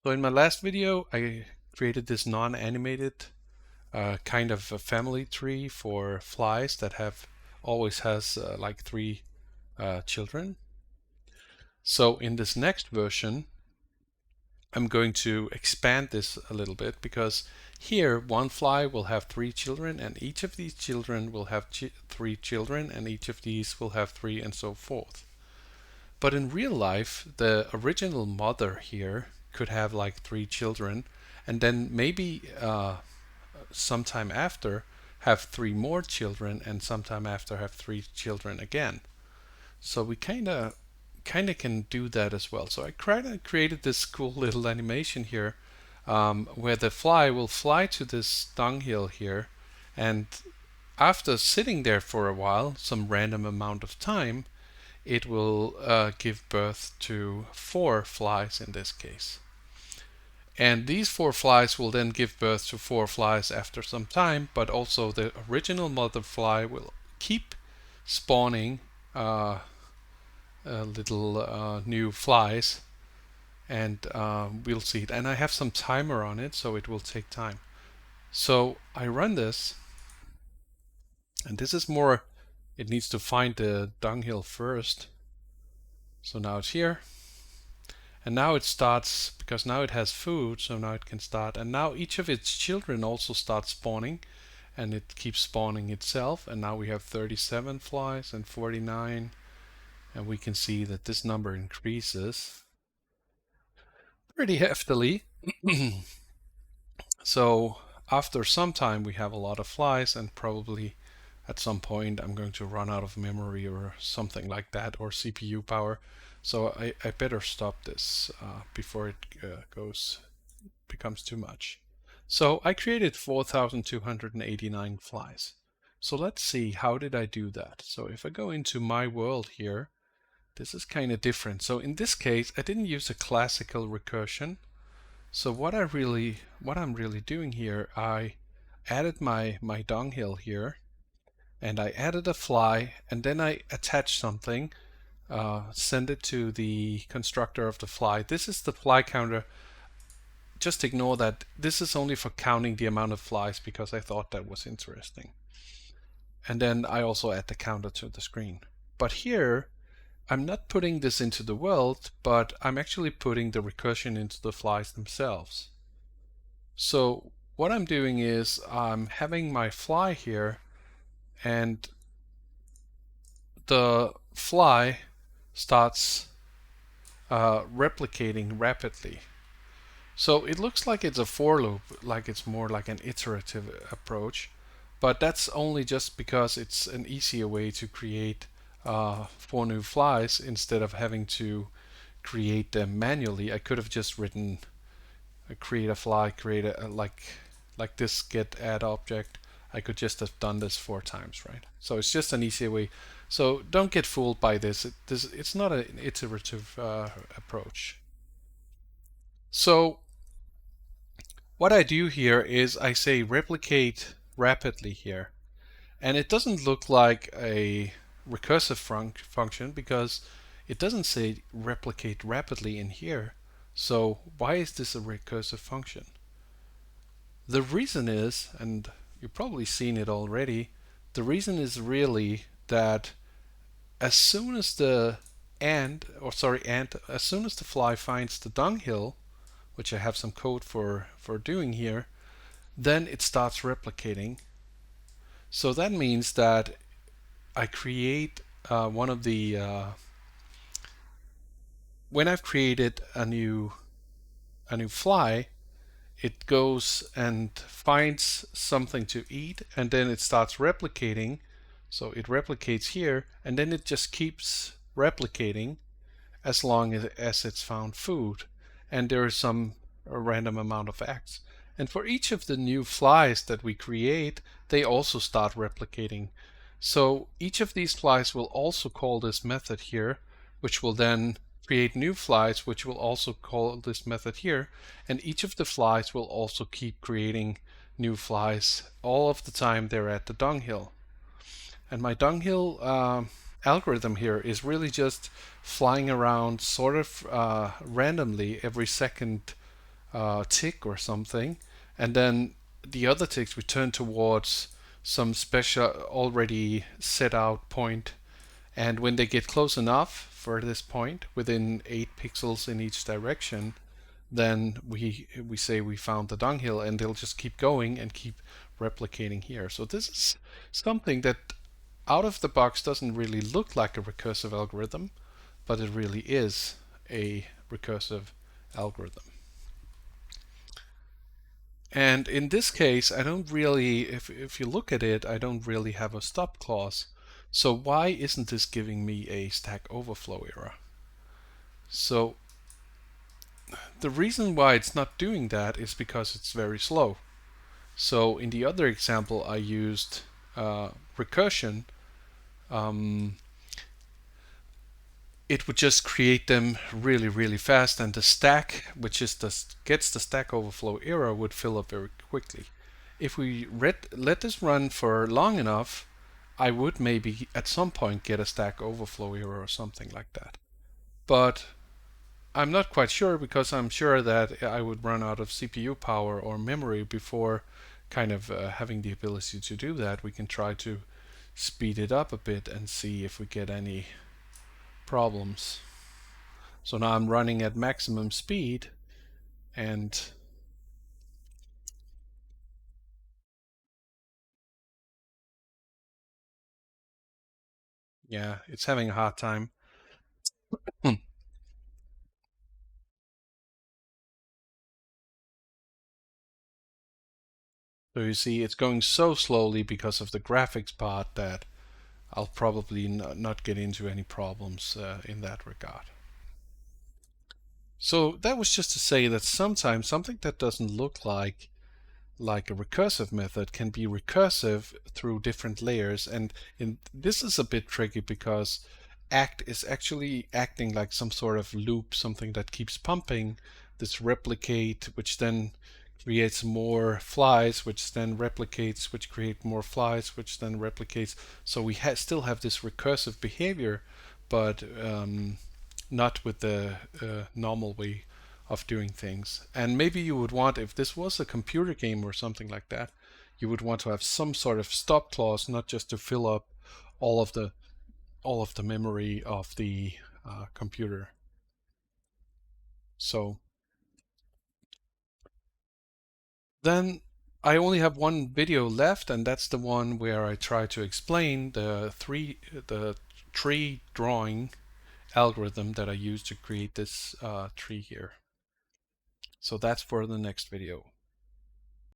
So in my last video, I created this non-animated kind of a family tree for flies that always has like three children. So in this next version, I'm going to expand this a little bit because here one fly will have three children and each of these children will have three children and each of these will have three and so forth. But in real life, the original mother here could have like three children and then maybe sometime after have three more children and sometime after have three children again. So we kind of can do that as well. So I created this cool little animation here where the fly will fly to this dunghill here, and after sitting there for a while, some random amount of time, it will give birth to 4 flies in this case. And these 4 flies will then give birth to 4 flies after some time, but also the original mother fly will keep spawning little new flies, and we'll see it. And I have some timer on it, so it will take time. So I run this, and this is more, it needs to find the dunghill first. So now it's here. And now it starts, because now it has food, so now it can start. And now each of its children also starts spawning, and it keeps spawning itself. And now we have 37 flies and 49. And we can see that this number increases pretty heftily. So after some time we have a lot of flies, and probably at some point I'm going to run out of memory or something like that, or CPU power. So I better stop this before it becomes too much. So I created 4,289 flies. So let's see, how did I do that? So if I go into my world here, this is kind of different. So in this case, I didn't use a classical recursion. So what I'm really doing here, I added my dunghill here, and I added a fly, and then I attached something, send it to the constructor of the fly. This is the fly counter. Just ignore that. This is only for counting the amount of flies because I thought that was interesting. And then I also add the counter to the screen. But here, I'm not putting this into the world, but I'm actually putting the recursion into the flies themselves. So what I'm doing is I'm having my fly here, and the fly starts replicating rapidly. So it looks like it's a for loop, like it's more like an iterative approach, but that's only just because it's an easier way to create 4 new flies instead of having to create them manually. I could have just written create a fly, create a like this get add object. I could just have done this 4 times, right? So it's just an easier way. So don't get fooled by this. It's not an iterative approach. So what I do here is I say replicate rapidly here. And it doesn't look like a recursive function because it doesn't say replicate rapidly in here. So why is this a recursive function? The reason is, and you've probably seen it already, the reason is really that as soon as the as soon as the fly finds the dunghill, which I have some code for doing here, then it starts replicating. So that means that I create one of the when I've created a new fly, it goes and finds something to eat, and then it starts replicating. So it replicates here, and then it just keeps replicating as long as it's found food, and there is a random amount of acts. And for each of the new flies that we create, they also start replicating. So each of these flies will also call this method here, which will then create new flies, which will also call this method here. And each of the flies will also keep creating new flies all of the time they're at the dunghill. And my dunghill algorithm here is really just flying around sort of randomly every second tick or something, and then the other ticks we turn towards some special already set out point, and when they get close enough for this point within 8 pixels in each direction, then we say we found the dunghill, and they'll just keep going and keep replicating here. So this is something that out of the box doesn't really look like a recursive algorithm, but it really is a recursive algorithm. And in this case, I don't really, if you look at it, I don't really have a stop clause. So why isn't this giving me a Stack Overflow error? So the reason why it's not doing that is because it's very slow. So in the other example, I used Recursion. It would just create them really, really fast, and the stack, which is gets the Stack Overflow error, would fill up very quickly. If we let this run for long enough, I would maybe at some point get a Stack Overflow error or something like that. But I'm not quite sure, because I'm sure that I would run out of CPU power or memory before kind of having the ability to do that. We can try to speed it up a bit and see if we get any problems. So now I'm running at maximum speed, and yeah, it's having a hard time. So you see, it's going so slowly because of the graphics part that I'll probably not get into any problems in that regard. So that was just to say that sometimes something that doesn't look like a recursive method can be recursive through different layers. And this is a bit tricky, because act is actually acting like some sort of loop, something that keeps pumping this replicate, which then creates more flies, which then replicates, which create more flies, which then replicates. So we still have this recursive behavior, but not with the normal way of doing things. And maybe you would want, if this was a computer game or something like that, you would want to have some sort of stop clause, not just to fill up all of the memory of the computer. So then I only have one video left, and that's the one where I try to explain the tree drawing algorithm that I used to create this tree here. So that's for the next video.